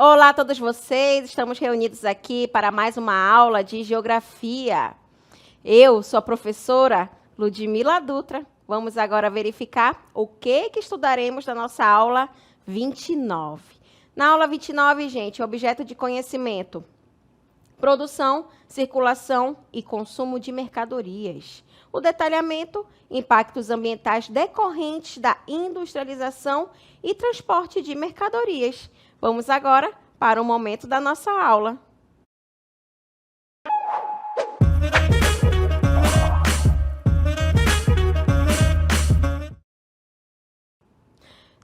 Olá a todos vocês, estamos reunidos aqui para mais uma aula de Geografia. Eu sou a professora Ludmila Dutra. Vamos agora verificar o que estudaremos na nossa aula 29. Na aula 29, gente, objeto de conhecimento: produção, circulação e consumo de mercadorias. O detalhamento: impactos ambientais decorrentes da industrialização e transporte de mercadorias. Vamos agora para o momento da nossa aula.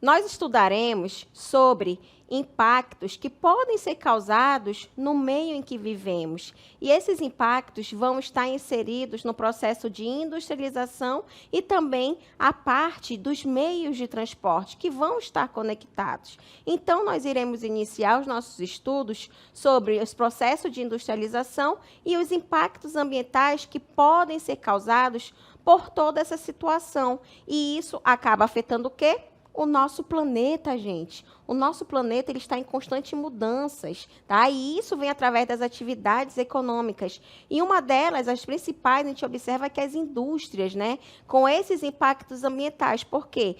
Nós estudaremos sobre impactos que podem ser causados no meio em que vivemos. E esses impactos vão estar inseridos no processo de industrialização e também a parte dos meios de transporte que vão estar conectados. Então, nós iremos iniciar os nossos estudos sobre os processos de industrialização e os impactos ambientais que podem ser causados por toda essa situação. E isso acaba afetando o quê? O nosso planeta, gente. O nosso planeta ele está em constantes mudanças, tá? E isso vem através das atividades econômicas. E uma delas, as principais, a gente observa que as indústrias, né? Com esses impactos ambientais. Por quê?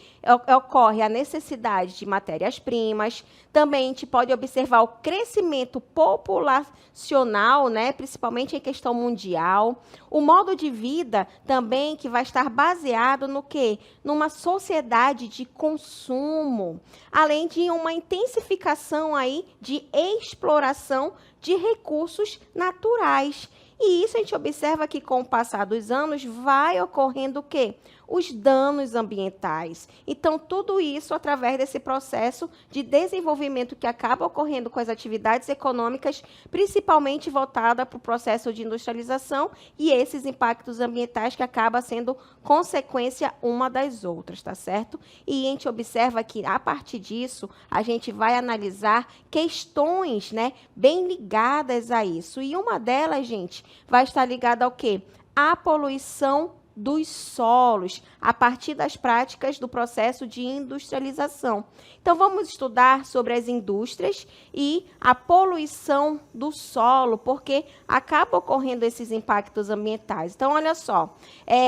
Ocorre a necessidade de matérias-primas. Também a gente pode observar o crescimento populacional, né? Principalmente em questão mundial. O modo de vida também que vai estar baseado no quê? Numa sociedade de consumo, além de uma intensificação aí de exploração de recursos naturais. E isso a gente observa que, com o passar dos anos, vai ocorrendo o quê? Os danos ambientais. Então, tudo isso através desse processo de desenvolvimento que acaba ocorrendo com as atividades econômicas, principalmente voltada para o processo de industrialização e esses impactos ambientais que acabam sendo consequência uma das outras, tá certo? E a gente observa que, a partir disso, a gente vai analisar questões, né, bem ligadas a isso. E uma delas, gente, vai estar ligada ao quê? À poluição dos solos, a partir das práticas do processo de industrialização. Então, vamos estudar sobre as indústrias e a poluição do solo, porque acaba ocorrendo esses impactos ambientais. Então, olha só,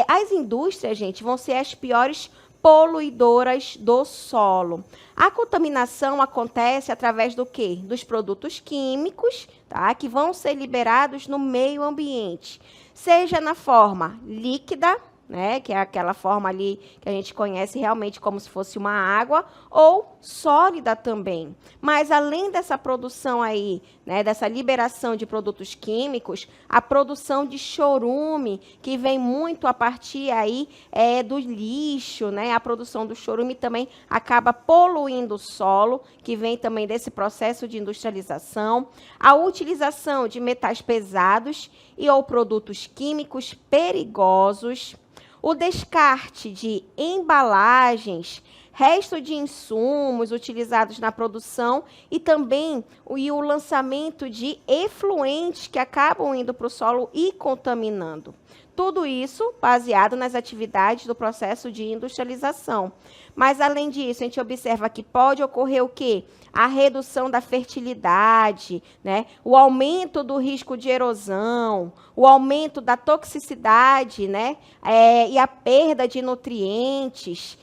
as indústrias, gente, vão ser as piores poluidoras do solo. A contaminação acontece através do quê? Dos produtos químicos, tá? Que vão ser liberados no meio ambiente, seja na forma líquida, né, que é aquela forma ali que a gente conhece realmente como se fosse uma água, ou sólida também. Mas, além dessa produção aí, né, dessa liberação de produtos químicos, a produção de chorume, que vem muito a partir aí do lixo, né, a produção do chorume também acaba poluindo o solo, que vem também desse processo de industrialização. A utilização de metais pesados e ou produtos químicos perigosos. O descarte de embalagens, resto de insumos utilizados na produção e também o lançamento de efluentes que acabam indo para o solo e contaminando. Tudo isso baseado nas atividades do processo de industrialização. Mas, além disso, a gente observa que pode ocorrer o quê? A redução da fertilidade, né? O aumento do risco de erosão, o aumento da toxicidade, né? E a perda de nutrientes,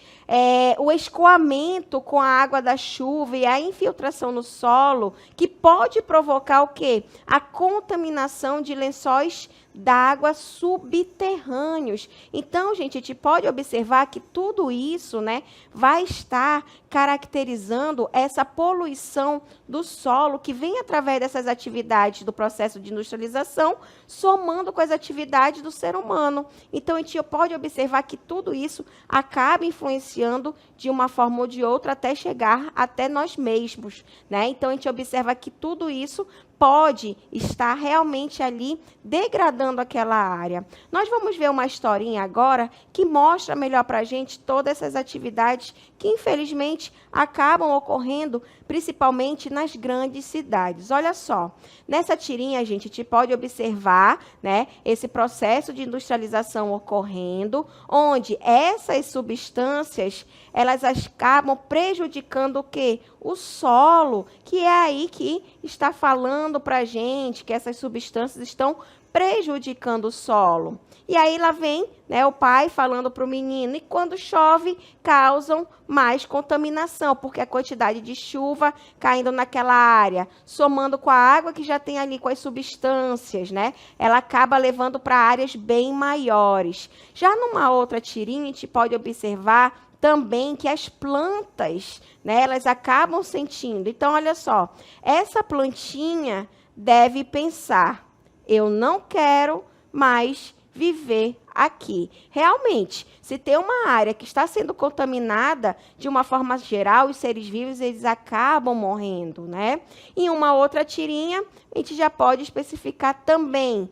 o escoamento com a água da chuva e a infiltração no solo, que pode provocar o quê? A contaminação de lençóis d'água subterrâneos. Então, gente, a gente pode observar que tudo isso, né, vai estar caracterizando essa poluição do solo que vem através dessas atividades do processo de industrialização, somando com as atividades do ser humano. Então, a gente pode observar que tudo isso acaba influenciando de uma forma ou de outra até chegar até nós mesmos, né? Então, a gente observa que tudo isso pode estar realmente ali degradando aquela área. Nós vamos ver uma historinha agora que mostra melhor para a gente todas essas atividades que, infelizmente, acabam ocorrendo principalmente nas grandes cidades. Olha só, nessa tirinha a gente pode observar, né, esse processo de industrialização ocorrendo, onde essas substâncias, elas acabam prejudicando o quê? O solo, que é aí que está falando para a gente que essas substâncias estão prejudicando o solo. E aí lá vem, né, o pai falando para o menino, e quando chove, causam mais contaminação, porque a quantidade de chuva caindo naquela área, somando com a água que já tem ali com as substâncias, né, ela acaba levando para áreas bem maiores. Já numa outra tirinha, a gente pode observar também que as plantas, né, elas acabam sentindo. Então, olha só, essa plantinha deve pensar, eu não quero mais viver aqui. Realmente, se tem uma área que está sendo contaminada, de uma forma geral, os seres vivos, eles acabam morrendo, né? Em uma outra tirinha, a gente já pode especificar também,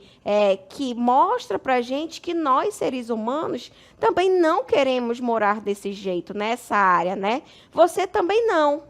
que mostra para a gente que nós, seres humanos, também não queremos morar desse jeito, nessa área, né? Você também não.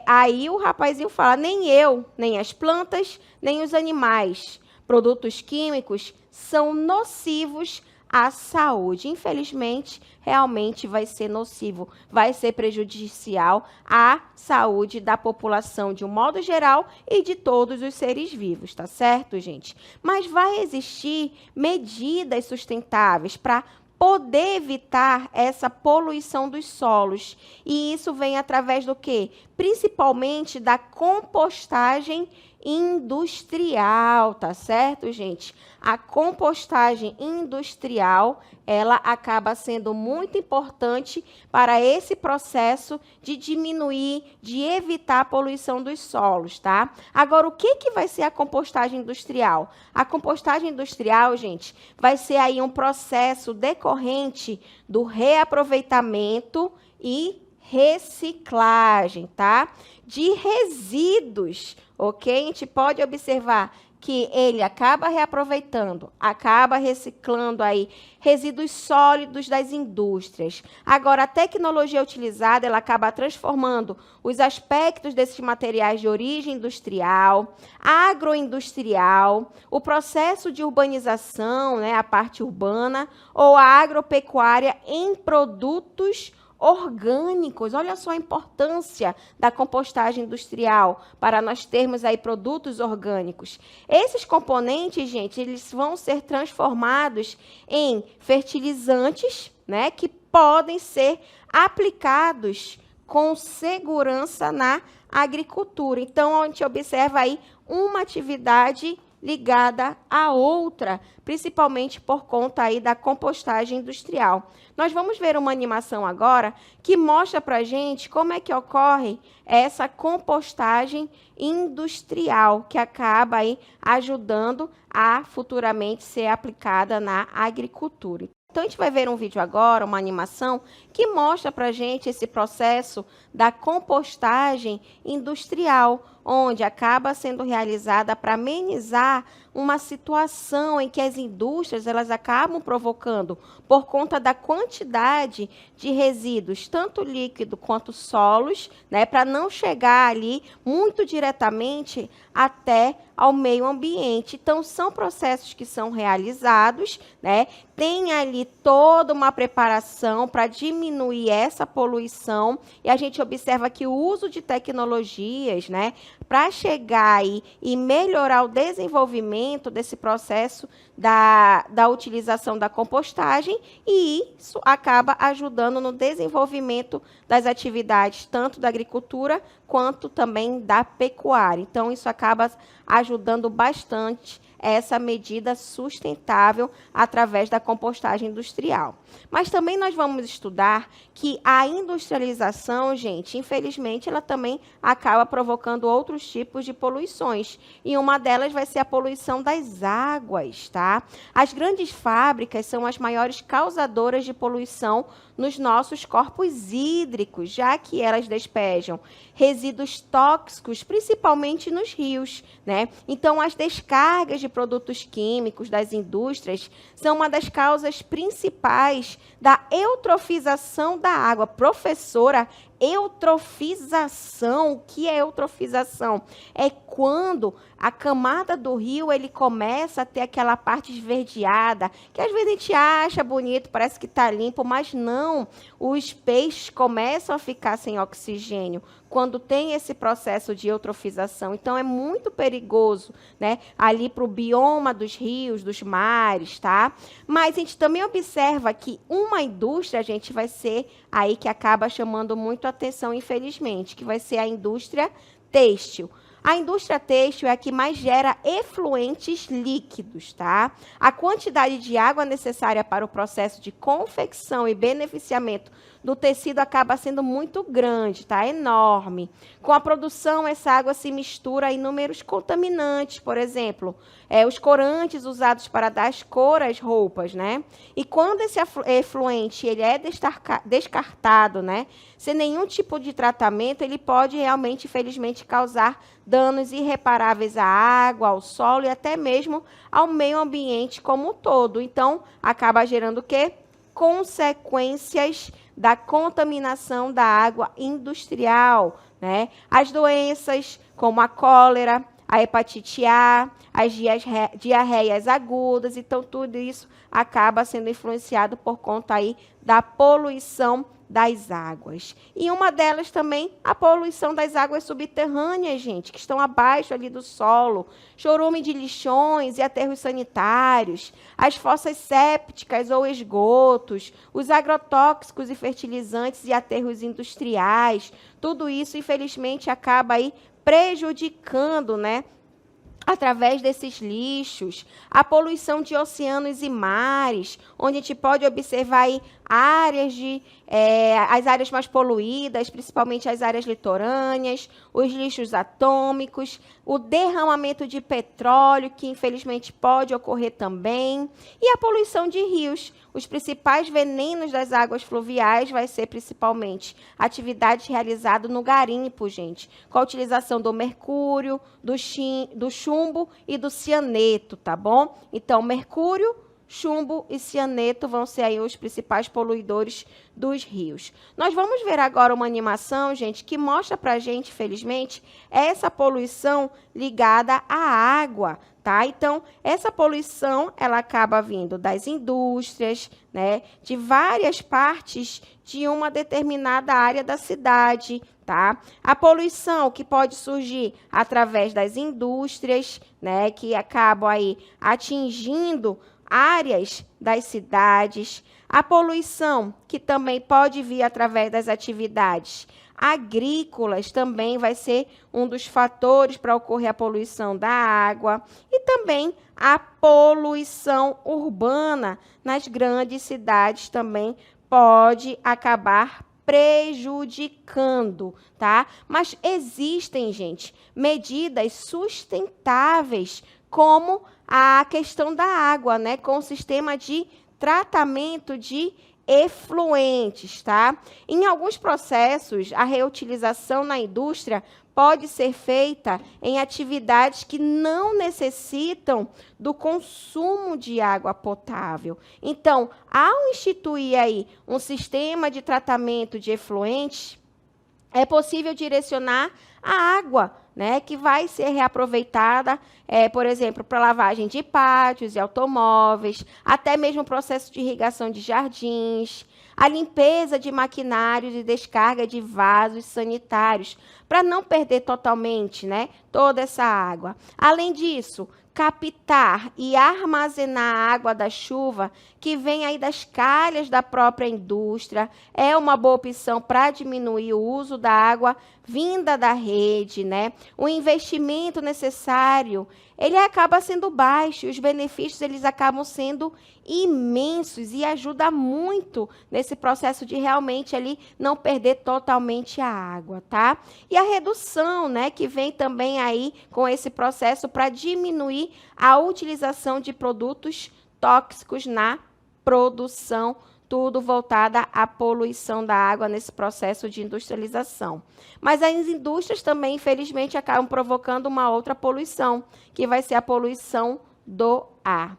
Aí o rapazinho fala, nem eu, nem as plantas, nem os animais. Produtos químicos são nocivos à saúde. Infelizmente, realmente vai ser nocivo, vai ser prejudicial à saúde da população de um modo geral e de todos os seres vivos, tá certo, gente? Mas vai existir medidas sustentáveis para poder evitar essa poluição dos solos. E isso vem através do quê? Principalmente da compostagem industrial, tá certo, gente? A compostagem industrial, ela acaba sendo muito importante para esse processo de diminuir, de evitar a poluição dos solos, tá? Agora, o que vai ser a compostagem industrial? A compostagem industrial, gente, vai ser aí um processo decorrente do reaproveitamento e reciclagem, tá? De resíduos, ok? A gente pode observar que ele acaba reaproveitando, acaba reciclando aí resíduos sólidos das indústrias. Agora, a tecnologia utilizada, ela acaba transformando os aspectos desses materiais de origem industrial, agroindustrial, o processo de urbanização, né, a parte urbana, ou a agropecuária em produtos orgânicos. Olha só a importância da compostagem industrial para nós termos aí produtos orgânicos. Esses componentes, gente, eles vão ser transformados em fertilizantes, né, que podem ser aplicados com segurança na agricultura. Então, a gente observa aí uma atividade ligada à outra, principalmente por conta aí da compostagem industrial. Nós vamos ver uma animação agora que mostra para a gente como é que ocorre essa compostagem industrial, que acaba aí ajudando a futuramente ser aplicada na agricultura. Então, a gente vai ver um vídeo agora, uma animação, que mostra para a gente esse processo da compostagem industrial, onde acaba sendo realizada para amenizar uma situação em que as indústrias elas acabam provocando por conta da quantidade de resíduos, tanto líquido quanto solos, né, para não chegar ali muito diretamente até ao meio ambiente. Então, são processos que são realizados, né, tem ali toda uma preparação para diminuir essa poluição, e a gente observa que o uso de tecnologias, né, para chegar aí e melhorar o desenvolvimento desse processo da utilização da compostagem, e isso acaba ajudando no desenvolvimento das atividades, tanto da agricultura quanto também da pecuária. Então, isso acaba ajudando bastante essa medida sustentável através da compostagem industrial. Mas também nós vamos estudar que a industrialização, gente, infelizmente, ela também acaba provocando outros tipos de poluições. E uma delas vai ser a poluição das águas, tá? As grandes fábricas são as maiores causadoras de poluição nos nossos corpos hídricos, já que elas despejam resíduos tóxicos, principalmente nos rios, né? Então, as descargas de produtos químicos das indústrias são uma das causas principais da eutrofização da água. Professora, eutrofização, o que é eutrofização? É quando a camada do rio ele começa a ter aquela parte esverdeada, que às vezes a gente acha bonito, parece que está limpo, mas não. Os peixes começam a ficar sem oxigênio quando tem esse processo de eutrofização. Então, é muito perigoso, né? Ali para o bioma dos rios, dos mares, tá? Mas a gente também observa que uma indústria, gente, vai ser aí que acaba chamando muito a atenção, infelizmente, que vai ser a indústria têxtil. A indústria têxtil é a que mais gera efluentes líquidos, tá? A quantidade de água necessária para o processo de confecção e beneficiamento do tecido acaba sendo muito grande, tá? Enorme. Com a produção, essa água se mistura a inúmeros contaminantes, por exemplo, os corantes usados para dar cor às roupas, né? E quando esse efluente ele é descartado, né? Sem nenhum tipo de tratamento, ele pode realmente, infelizmente, causar danos irreparáveis à água, ao solo e até mesmo ao meio ambiente como um todo. Então, acaba gerando o quê? Consequências da contaminação da água industrial, né? As doenças como a cólera, a hepatite A, as diarreias agudas, então tudo isso acaba sendo influenciado por conta aí da poluição das águas. E uma delas também, a poluição das águas subterrâneas, gente, que estão abaixo ali do solo, chorume de lixões e aterros sanitários, as fossas sépticas ou esgotos, os agrotóxicos e fertilizantes e aterros industriais, tudo isso, infelizmente, acaba aí prejudicando, né? Através desses lixos, a poluição de oceanos e mares, onde a gente pode observar aí as áreas mais poluídas, principalmente as áreas litorâneas, os lixos atômicos, o derramamento de petróleo, que infelizmente pode ocorrer também, e a poluição de rios. Os principais venenos das águas fluviais vai ser principalmente atividades realizadas no garimpo, gente, com a utilização do mercúrio, do chumbo e do cianeto, tá bom? Então, mercúrio, chumbo e cianeto vão ser aí os principais poluidores dos rios. Nós vamos ver agora uma animação, gente, que mostra para a gente, felizmente, essa poluição ligada à água, tá? Então, essa poluição, ela acaba vindo das indústrias, né, de várias partes de uma determinada área da cidade, tá? A poluição que pode surgir através das indústrias, né, que acabam aí atingindo áreas das cidades, a poluição que também pode vir através das atividades agrícolas, também vai ser um dos fatores para ocorrer a poluição da água, e também a poluição urbana nas grandes cidades também pode acabar prejudicando, tá? Mas existem, gente, medidas sustentáveis como a questão da água, né, com o sistema de tratamento de efluentes, tá? Em alguns processos, a reutilização na indústria pode ser feita em atividades que não necessitam do consumo de água potável. Então, ao instituir aí um sistema de tratamento de efluentes, é possível direcionar a água, né, que vai ser reaproveitada, por exemplo, para lavagem de pátios e automóveis, até mesmo o processo de irrigação de jardins. a limpeza de maquinários e descarga de vasos sanitários, para não perder totalmente, né, toda essa água. Além disso, captar e armazenar a água da chuva que vem aí das calhas da própria indústria é uma boa opção para diminuir o uso da água vinda da rede, né? O investimento necessário, ele acaba sendo baixo e os benefícios eles acabam sendo imensos e ajuda muito nesse processo de realmente ali não perder totalmente a água, tá? E a redução, né, que vem também aí com esse processo para diminuir a utilização de produtos tóxicos na produção, tudo voltada à poluição da água nesse processo de industrialização. Mas as indústrias também, infelizmente, acabam provocando uma outra poluição, que vai ser a poluição do ar.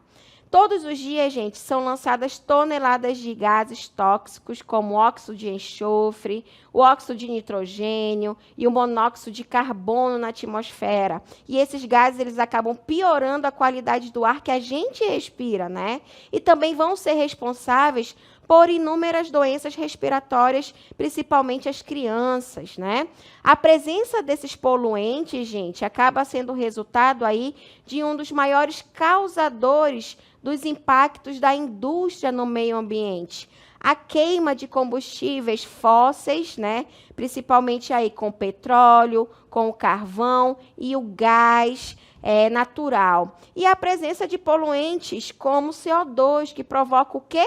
Todos os dias, gente, são lançadas toneladas de gases tóxicos, como o óxido de enxofre, o óxido de nitrogênio e o monóxido de carbono na atmosfera. E esses gases, eles acabam piorando a qualidade do ar que a gente respira, né? E também vão ser responsáveis por inúmeras doenças respiratórias, principalmente as crianças, né? A presença desses poluentes, gente, acaba sendo resultado aí de um dos maiores causadores dos impactos da indústria no meio ambiente. A queima de combustíveis fósseis, né? Principalmente aí com o petróleo, com o carvão e o gás natural. E a presença de poluentes como CO2, que provoca o quê?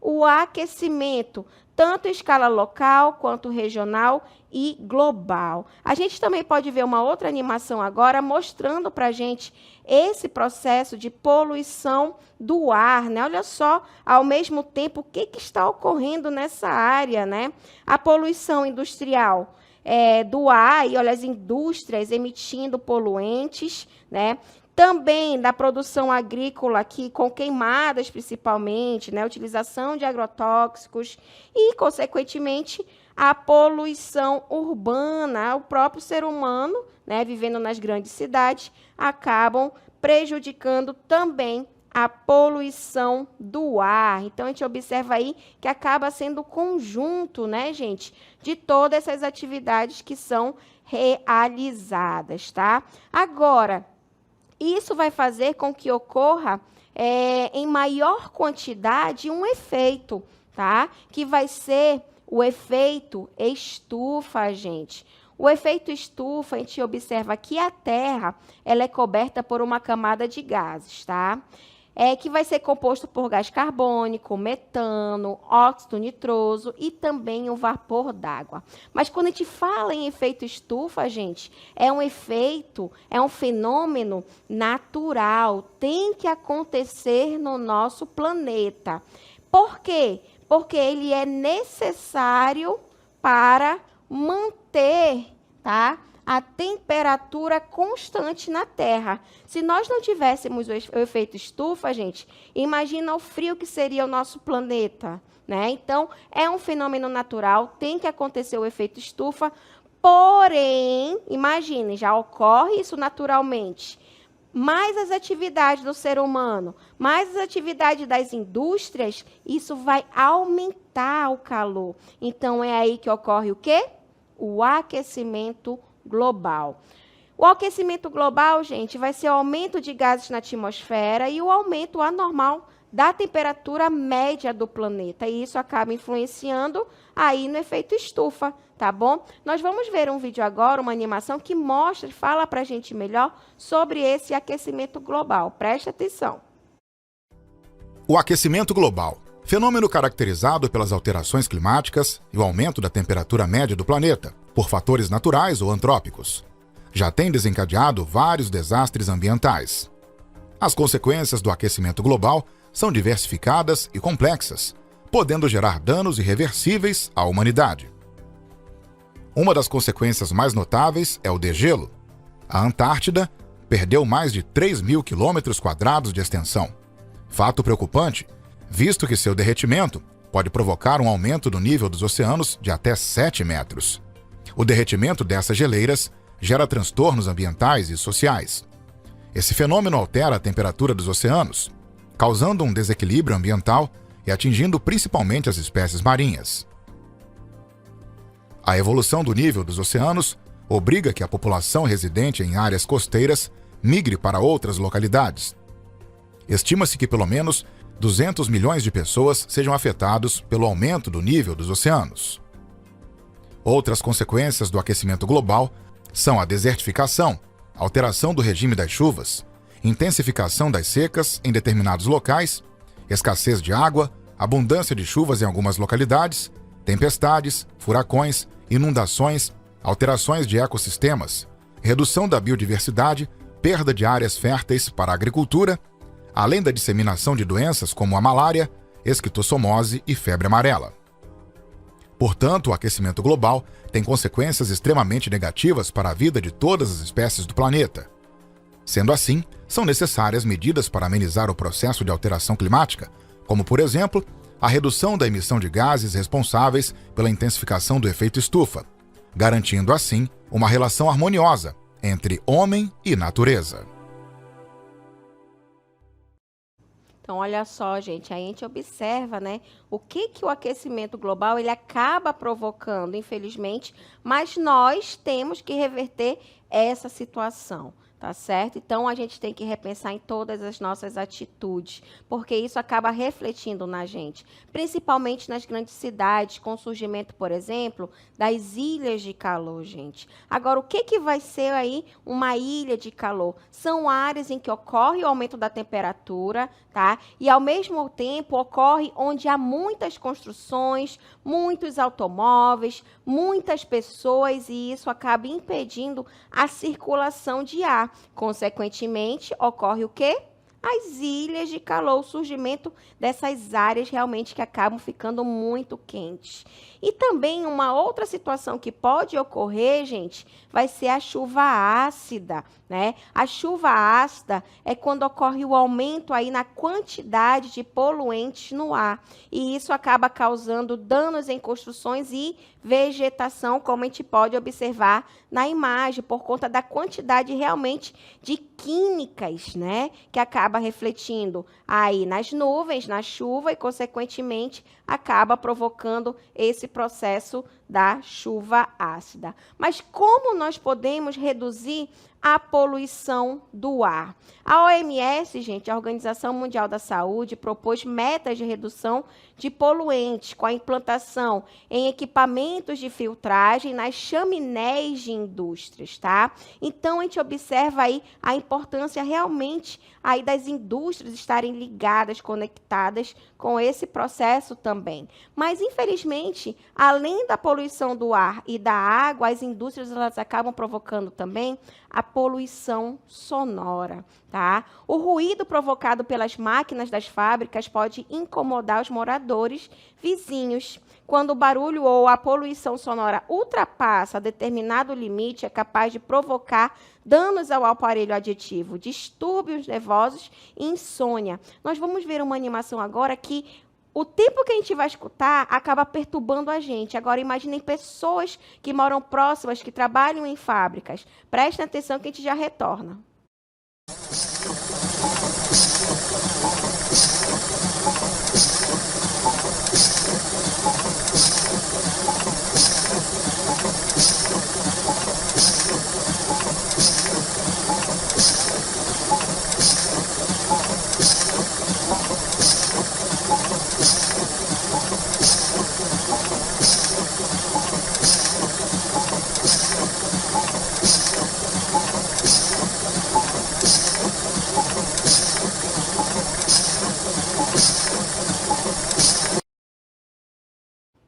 O aquecimento, tanto em escala local, quanto regional e global. A gente também pode ver uma outra animação agora mostrando para a gente esse processo de poluição do ar, né? Olha só, ao mesmo tempo, o que está ocorrendo nessa área, né? A poluição industrial do ar, e olha, as indústrias emitindo poluentes, né? Também da produção agrícola aqui, com queimadas principalmente, né? Utilização de agrotóxicos e, consequentemente, a poluição urbana. O próprio ser humano, né, vivendo nas grandes cidades, acabam prejudicando também a poluição do ar. Então, a gente observa aí que acaba sendo o conjunto, né, gente, de todas essas atividades que são realizadas, tá? Agora, isso vai fazer com que ocorra em maior quantidade um efeito, tá? Que vai ser o efeito estufa, gente. O efeito estufa, a gente observa que a Terra ela é coberta por uma camada de gases, tá? Que vai ser composto por gás carbônico, metano, óxido nitroso e também o vapor d'água. Mas quando a gente fala em efeito estufa, gente, é um fenômeno natural, tem que acontecer no nosso planeta. Por quê? Porque ele é necessário para manter, tá, a temperatura constante na Terra. Se nós não tivéssemos o efeito estufa, gente, imagina o frio que seria o nosso planeta, né? Então, é um fenômeno natural, tem que acontecer o efeito estufa, porém, imagine, já ocorre isso naturalmente. Mais as atividades do ser humano, mais as atividades das indústrias, isso vai aumentar o calor. Então, é aí que ocorre o quê? O aquecimento global. O aquecimento global, gente, vai ser o aumento de gases na atmosfera e o aumento anormal da temperatura média do planeta. E isso acaba influenciando aí no efeito estufa, tá bom? Nós vamos ver um vídeo agora, uma animação que mostra, fala para a gente melhor sobre esse aquecimento global. Preste atenção. O aquecimento global, fenômeno caracterizado pelas alterações climáticas e o aumento da temperatura média do planeta, por fatores naturais ou antrópicos. Já tem desencadeado vários desastres ambientais. As consequências do aquecimento global são diversificadas e complexas, podendo gerar danos irreversíveis à humanidade. Uma das consequências mais notáveis é o degelo. A Antártida perdeu mais de 3.000 quilômetros quadrados de extensão. Fato preocupante, visto que seu derretimento pode provocar um aumento do nível dos oceanos de até 7 metros. O derretimento dessas geleiras gera transtornos ambientais e sociais. Esse fenômeno altera a temperatura dos oceanos, causando um desequilíbrio ambiental e atingindo principalmente as espécies marinhas. A evolução do nível dos oceanos obriga que a população residente em áreas costeiras migre para outras localidades. Estima-se que pelo menos 200 milhões de pessoas sejam afetados pelo aumento do nível dos oceanos. Outras consequências do aquecimento global são a desertificação, alteração do regime das chuvas, intensificação das secas em determinados locais, escassez de água, abundância de chuvas em algumas localidades, tempestades, furacões, inundações, alterações de ecossistemas, redução da biodiversidade, perda de áreas férteis para a agricultura, além da disseminação de doenças como a malária, esquistossomose e febre amarela. Portanto, o aquecimento global tem consequências extremamente negativas para a vida de todas as espécies do planeta. Sendo assim, são necessárias medidas para amenizar o processo de alteração climática, como, por exemplo, a redução da emissão de gases responsáveis pela intensificação do efeito estufa, garantindo assim uma relação harmoniosa entre homem e natureza. Então, olha só, gente, a gente observa, né, o que o aquecimento global ele acaba provocando, infelizmente, mas nós temos que reverter essa situação. Tá certo? Então, a gente tem que repensar em todas as nossas atitudes, porque isso acaba refletindo na gente, principalmente nas grandes cidades, com o surgimento, por exemplo, das ilhas de calor, gente. Agora, o que vai ser aí uma ilha de calor? São áreas em que ocorre o aumento da temperatura, tá? E, ao mesmo tempo, ocorre onde há muitas construções, muitos automóveis, muitas pessoas, e isso acaba impedindo a circulação de ar. Consequentemente, ocorre o quê? As ilhas de calor, o surgimento dessas áreas realmente que acabam ficando muito quentes. E também uma outra situação que pode ocorrer, gente, vai ser a chuva ácida, né? A chuva ácida é quando ocorre o aumento aí na quantidade de poluentes no ar. E isso acaba causando danos em construções e vegetação, como a gente pode observar na imagem, por conta da quantidade realmente de químicas, né? Que acaba refletindo aí nas nuvens, na chuva e, consequentemente, acaba provocando esse processo da chuva ácida. Mas como nós podemos reduzir a poluição do ar? A OMS, gente, a Organização Mundial da Saúde, propôs metas de redução de poluentes com a implantação em equipamentos de filtragem nas chaminés de indústrias, tá? Então, a gente observa aí a importância realmente aí das indústrias estarem ligadas, conectadas com esse processo também. Mas, infelizmente, além da poluição do ar e da água, as indústrias elas acabam provocando também a poluição sonora, tá? O ruído provocado pelas máquinas das fábricas pode incomodar os moradores vizinhos. Quando o barulho ou a poluição sonora ultrapassa determinado limite, é capaz de provocar danos ao aparelho auditivo, distúrbios nervosos e insônia. Nós vamos ver uma animação agora que o tempo que a gente vai escutar acaba perturbando a gente. Agora, imaginem pessoas que moram próximas, que trabalham em fábricas. Prestem atenção que a gente já retorna.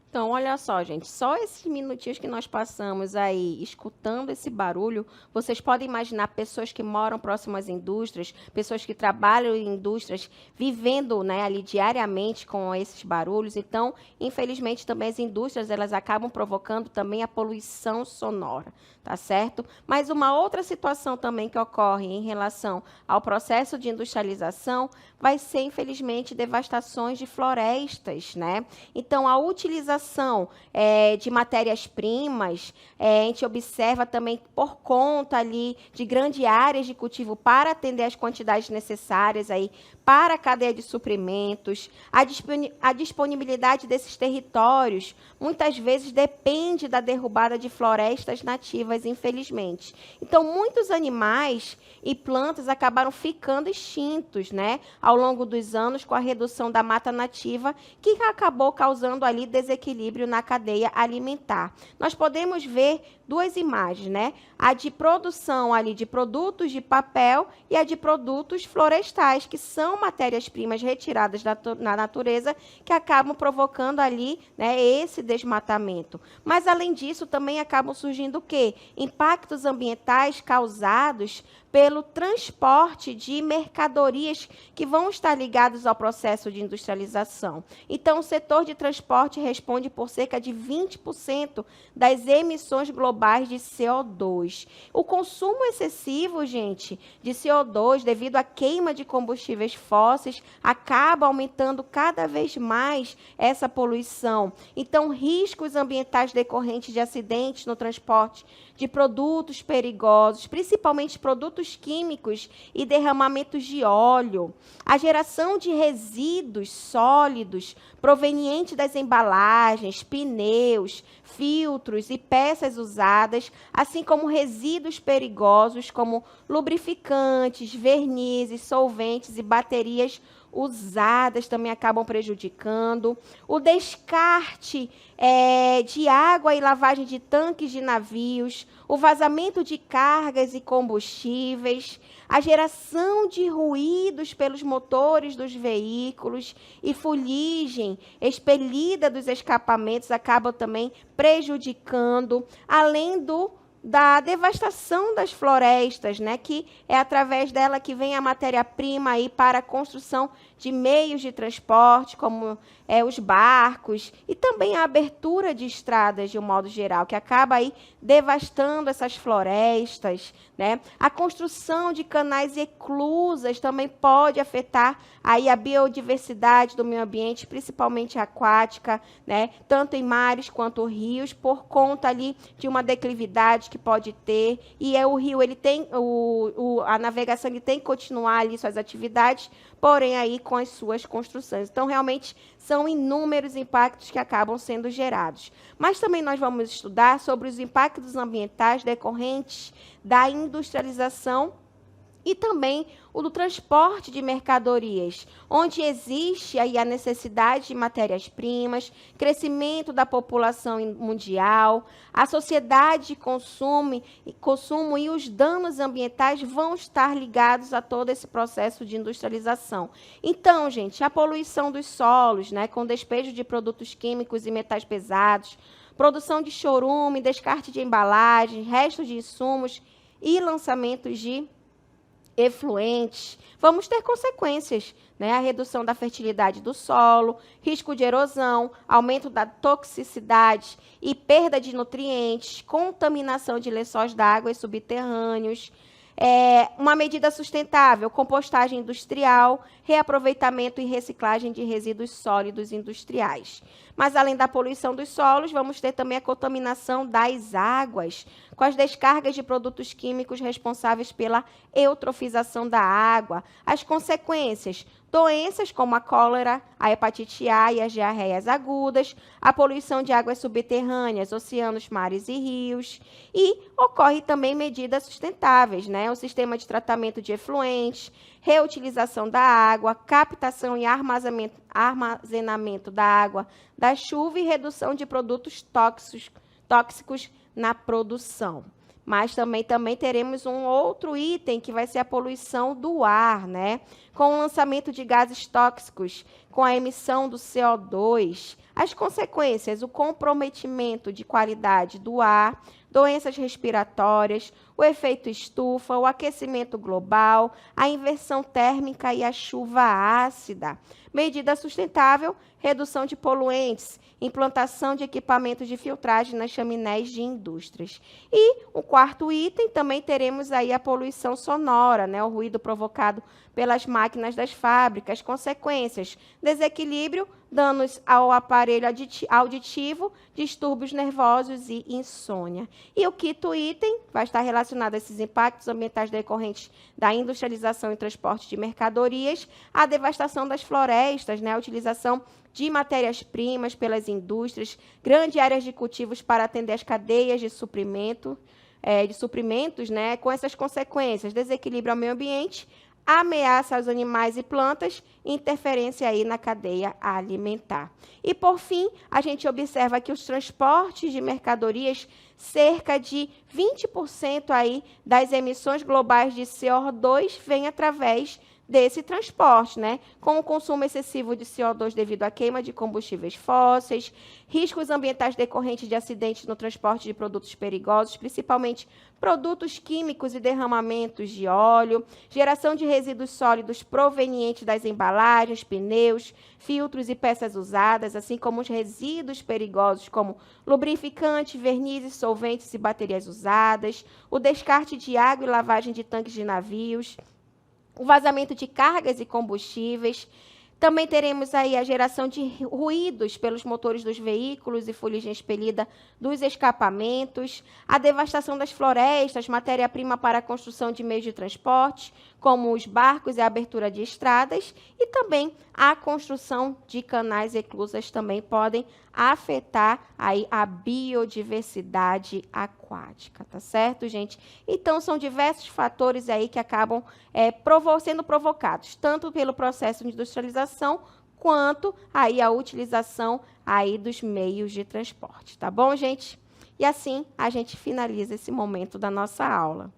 Então, olha só, gente, só esses minutinhos que nós passamos aí escutando esse barulho, vocês podem imaginar pessoas que moram próximas às indústrias, pessoas que trabalham em indústrias, vivendo, né, ali diariamente com esses barulhos. Então, infelizmente, também as indústrias elas acabam provocando também a poluição sonora, tá certo? Mas uma outra situação também que ocorre em relação ao processo de industrialização vai ser, infelizmente, devastações de florestas, né? Então, a utilização de matérias-primas, a gente observa também por conta ali de grandes áreas de cultivo para atender as quantidades necessárias aí para a cadeia de suprimentos. A disponibilidade desses territórios muitas vezes depende da derrubada de florestas nativas, infelizmente. Então, muitos animais e plantas acabaram ficando extintos, né, ao longo dos anos com a redução da mata nativa, que acabou causando ali desequilíbrio na cadeia alimentar. Nós podemos ver duas imagens, né? A de produção ali de produtos de papel e a de produtos florestais, que são matérias-primas retiradas da natureza, que acabam provocando ali, né, esse desmatamento. Mas, além disso, também acabam surgindo o quê? Impactos ambientais causados pelo transporte de mercadorias que vão estar ligados ao processo de industrialização. Então, o setor de transporte responde por cerca de 20% das emissões globais de CO2. O consumo excessivo, gente, de CO2, devido à queima de combustíveis fósseis, acaba aumentando cada vez mais essa poluição. Então, riscos ambientais decorrentes de acidentes no transporte de produtos perigosos, principalmente produtos químicos e derramamentos de óleo, a geração de resíduos sólidos provenientes das embalagens, pneus, filtros e peças usadas, assim como resíduos perigosos como lubrificantes, vernizes, solventes e baterias usadas também acabam prejudicando. O descarte de água e lavagem de tanques de navios, o vazamento de cargas e combustíveis, a geração de ruídos pelos motores dos veículos e fuligem expelida dos escapamentos acabam também prejudicando, além da devastação das florestas, né, que é através dela que vem a matéria-prima aí para a construção de meios de transporte, como os barcos, e também a abertura de estradas, de um modo geral, que acaba aí devastando essas florestas, né? A construção de canais e eclusas também pode afetar aí a biodiversidade do meio ambiente, principalmente aquática, né? Tanto em mares quanto rios, por conta ali de uma declividade que pode ter, e o rio, ele tem, a navegação ele tem que continuar ali suas atividades, porém aí com as suas construções. Então, realmente, são inúmeros impactos que acabam sendo gerados. Mas também nós vamos estudar sobre os impactos ambientais decorrentes da industrialização e também o do transporte de mercadorias, onde existe aí a necessidade de matérias-primas, crescimento da população mundial, a sociedade de consumo e os danos ambientais vão estar ligados a todo esse processo de industrialização. Então, gente, a poluição dos solos, né, com despejo de produtos químicos e metais pesados, produção de chorume, descarte de embalagens, restos de insumos e lançamentos de efluentes, vamos ter consequências, né? A redução da fertilidade do solo, risco de erosão, aumento da toxicidade e perda de nutrientes, contaminação de lençóis d'água e subterrâneos. Uma medida sustentável, compostagem industrial, reaproveitamento e reciclagem de resíduos sólidos industriais. Mas, além da poluição dos solos, vamos ter também a contaminação das águas, com as descargas de produtos químicos responsáveis pela eutrofização da água. As consequências, doenças como a cólera, a hepatite A e as diarreias agudas, a poluição de águas subterrâneas, oceanos, mares e rios. E ocorre também medidas sustentáveis, né? O sistema de tratamento de efluentes, reutilização da água, captação e armazenamento da água da chuva e redução de produtos tóxicos na produção. Mas também teremos um outro item, que vai ser a poluição do ar, né? Com o lançamento de gases tóxicos, com a emissão do CO2. As consequências, o comprometimento de qualidade do ar, doenças respiratórias, o efeito estufa, o aquecimento global, a inversão térmica e a chuva ácida. Medida sustentável, redução de poluentes, implantação de equipamentos de filtragem nas chaminés de indústrias. E o quarto item, também teremos aí a poluição sonora, né? O ruído provocado pelas máquinas das fábricas, consequências, desequilíbrio, danos ao aparelho auditivo, distúrbios nervosos e insônia. E o quinto item vai estar relacionado a esses impactos ambientais decorrentes da industrialização e transporte de mercadorias, a devastação das florestas, né, a utilização de matérias-primas pelas indústrias, grandes áreas de cultivos para atender as cadeias de suprimentos, né, com essas consequências, desequilíbrio ao meio ambiente, ameaça aos animais e plantas, interferência aí na cadeia alimentar. E, por fim, a gente observa que os transportes de mercadorias, cerca de 20% aí das emissões globais de CO2 vem através desse transporte, né? Com o consumo excessivo de CO2 devido à queima de combustíveis fósseis, riscos ambientais decorrentes de acidentes no transporte de produtos perigosos, principalmente produtos químicos e derramamentos de óleo, geração de resíduos sólidos provenientes das embalagens, pneus, filtros e peças usadas, assim como os resíduos perigosos como lubrificante, vernizes, solventes e baterias usadas, o descarte de água e lavagem de tanques de navios, o vazamento de cargas e combustíveis. Também teremos aí a geração de ruídos pelos motores dos veículos e fuligem expelida dos escapamentos, a devastação das florestas, matéria-prima para a construção de meios de transporte, como os barcos e a abertura de estradas, e também a construção de canais e eclusas também podem afetar aí a biodiversidade aquática, tá certo, gente? Então, são diversos fatores aí que acabam sendo provocados, tanto pelo processo de industrialização, quanto aí a utilização aí dos meios de transporte, tá bom, gente? E assim, a gente finaliza esse momento da nossa aula.